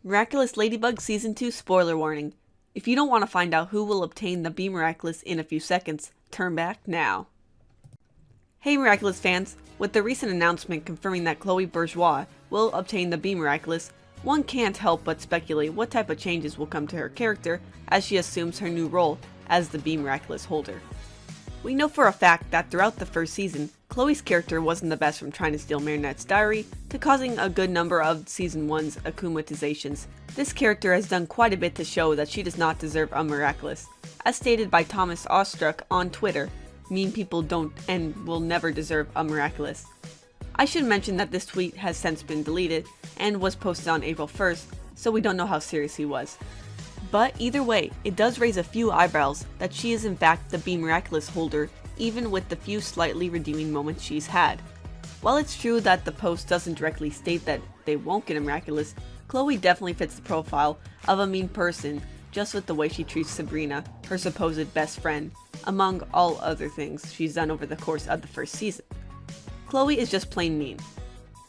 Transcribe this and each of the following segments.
Miraculous Ladybug Season 2 spoiler warning. If you don't want to find out who will obtain the Bee Miraculous in a few seconds, turn back now. Hey Miraculous fans, with the recent announcement confirming that Chloé Bourgeois will obtain the Bee Miraculous, one can't help but speculate what type of changes will come to her character as she assumes her new role as the Bee Miraculous Holder. We know for a fact that throughout the first season, Chloé's character wasn't the best, from trying to steal Marinette's diary to causing a good number of Season 1's akumatizations. This character has done quite a bit to show that she does not deserve a Miraculous. As stated by Thomas Ostruck on Twitter, mean people don't and will never deserve a Miraculous. I should mention that this tweet has since been deleted and was posted on April 1st, so we don't know how serious he was. But either way, it does raise a few eyebrows that she is in fact the Bee Miraculous Holder, even with the few slightly redeeming moments she's had. While it's true that the post doesn't directly state that they won't get a Miraculous, Chloé definitely fits the profile of a mean person just with the way she treats Sabrina, her supposed best friend, among all other things she's done over the course of the first season. Chloé is just plain mean.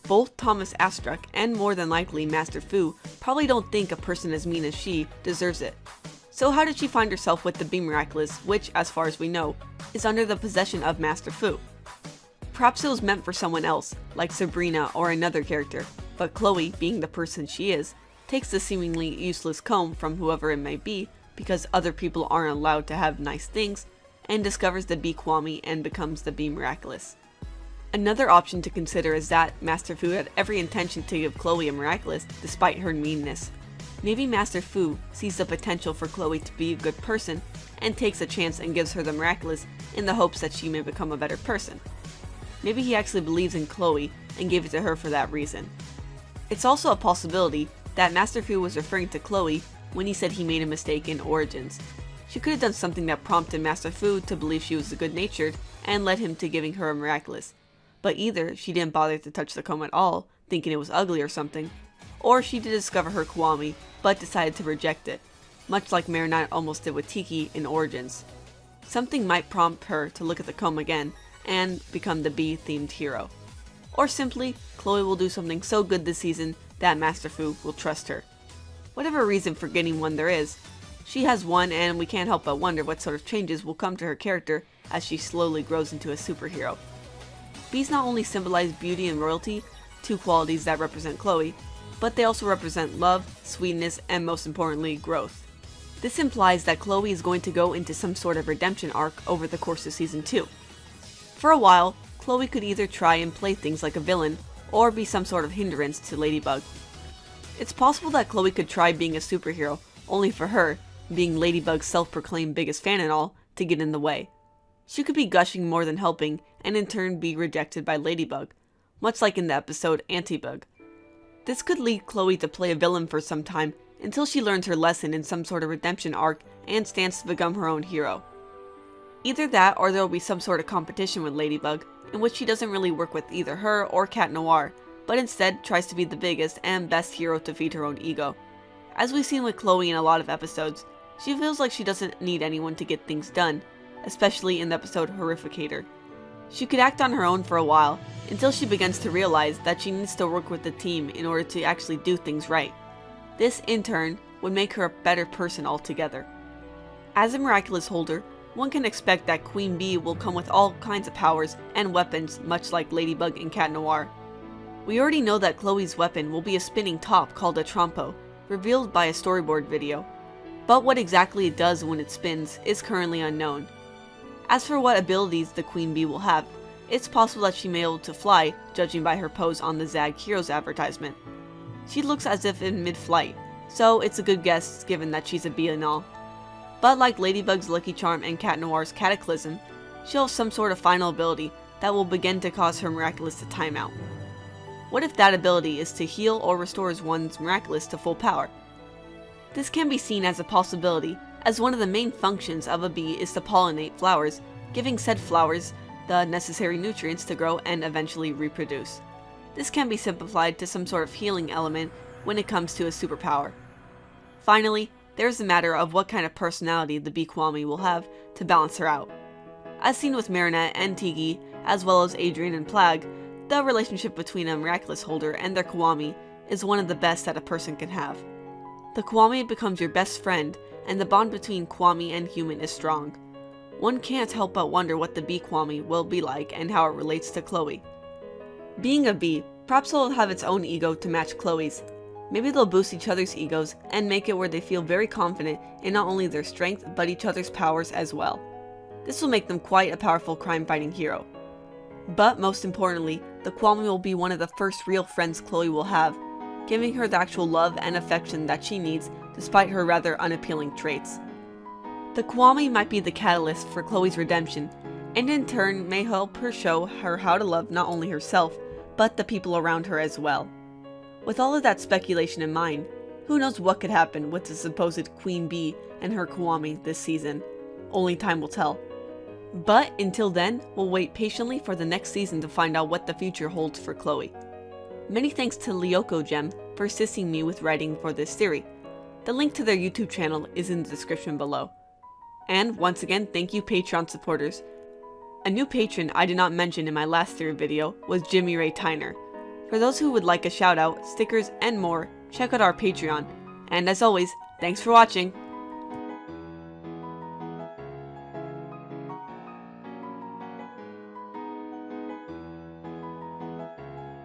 Both Thomas Astruck and more than likely Master Fu probably don't think a person as mean as she deserves it. So how did she find herself with the Bee Miraculous, which, as far as we know, is under the possession of Master Fu? Perhaps it was meant for someone else, like Sabrina or another character, but Chloé, being the person she is, takes the seemingly useless comb from whoever it may be because other people aren't allowed to have nice things, and discovers the Bee Kwami and becomes the Bee Miraculous. Another option to consider is that Master Fu had every intention to give Chloé a Miraculous despite her meanness. Maybe Master Fu sees the potential for Chloé to be a good person and takes a chance and gives her the Miraculous in the hopes that she may become a better person. Maybe he actually believes in Chloé and gave it to her for that reason. It's also a possibility that Master Fu was referring to Chloé when he said he made a mistake in Origins. She could have done something that prompted Master Fu to believe she was good-natured and led him to giving her a Miraculous. But either she didn't bother to touch the comb at all, thinking it was ugly or something, or she did discover her kwami, but decided to reject it, much like Marinette almost did with Tiki in Origins. Something might prompt her to look at the comb again and become the bee-themed hero. Or simply, Chloé will do something so good this season that Master Fu will trust her. Whatever reason for getting one there is, she has one, and we can't help but wonder what sort of changes will come to her character as she slowly grows into a superhero. Bees not only symbolize beauty and royalty, two qualities that represent Chloé, but they also represent love, sweetness, and most importantly, growth. This implies that Chloé is going to go into some sort of redemption arc over the course of Season 2. For a while, Chloé could either try and play things like a villain, or be some sort of hindrance to Ladybug. It's possible that Chloé could try being a superhero, only for her, being Ladybug's self-proclaimed biggest fan and all, to get in the way. She could be gushing more than helping, and in turn be rejected by Ladybug, much like in the episode Antibug. This could lead Chloé to play a villain for some time until she learns her lesson in some sort of redemption arc and stands to become her own hero. Either that, or there will be some sort of competition with Ladybug, in which she doesn't really work with either her or Cat Noir, but instead tries to be the biggest and best hero to feed her own ego. As we've seen with Chloé in a lot of episodes, she feels like she doesn't need anyone to get things done, especially in the episode Horrificator. She could act on her own for a while, until she begins to realize that she needs to work with the team in order to actually do things right. This, in turn, would make her a better person altogether. As a Miraculous Holder, one can expect that Queen Bee will come with all kinds of powers and weapons, much like Ladybug and Cat Noir. We already know that Chloé's weapon will be a spinning top called a trompo, revealed by a storyboard video, but what exactly it does when it spins is currently unknown. As for what abilities the Queen Bee will have, it's possible that she may be able to fly, judging by her pose on the Zag Heroes advertisement. She looks as if in mid-flight, so it's a good guess given that she's a bee and all. But like Ladybug's Lucky Charm and Cat Noir's Cataclysm, she'll have some sort of final ability that will begin to cause her Miraculous to time out. What if that ability is to heal or restores one's Miraculous to full power? This can be seen as a possibility, as one of the main functions of a bee is to pollinate flowers, giving said flowers the necessary nutrients to grow and eventually reproduce. This can be simplified to some sort of healing element when it comes to a superpower. Finally, there's the matter of what kind of personality the Bee Kwami will have to balance her out. As seen with Marinette and Tiki, as well as Adrien and Plague, the relationship between a Miraculous Holder and their Kwami is one of the best that a person can have. The kwami becomes your best friend, and the bond between kwami and human is strong. One can't help but wonder what the bee kwami will be like and how it relates to Chloe. Being a bee, perhaps will have its own ego to match Chloe's. Maybe they'll boost each other's egos and make it where they feel very confident in not only their strength but each other's powers as well. This will make them quite a powerful crime-fighting hero. But most importantly, the kwami will be one of the first real friends Chloe will have, giving her the actual love and affection that she needs despite her rather unappealing traits. The kwami might be the catalyst for Chloe's redemption, and in turn may help her show her how to love not only herself, but the people around her as well. With all of that speculation in mind, who knows what could happen with the supposed queen bee and her kwami this season? Only time will tell. But until then, we'll wait patiently for the next season to find out what the future holds for Chloe. Many thanks to Lyoko Gem for assisting me with writing for this theory. The link to their YouTube channel is in the description below. And once again, thank you Patreon supporters. A new patron I did not mention in my last theory video was Jimmy Ray Tyner. For those who would like a shout out, stickers, and more, check out our Patreon. And as always, thanks for watching!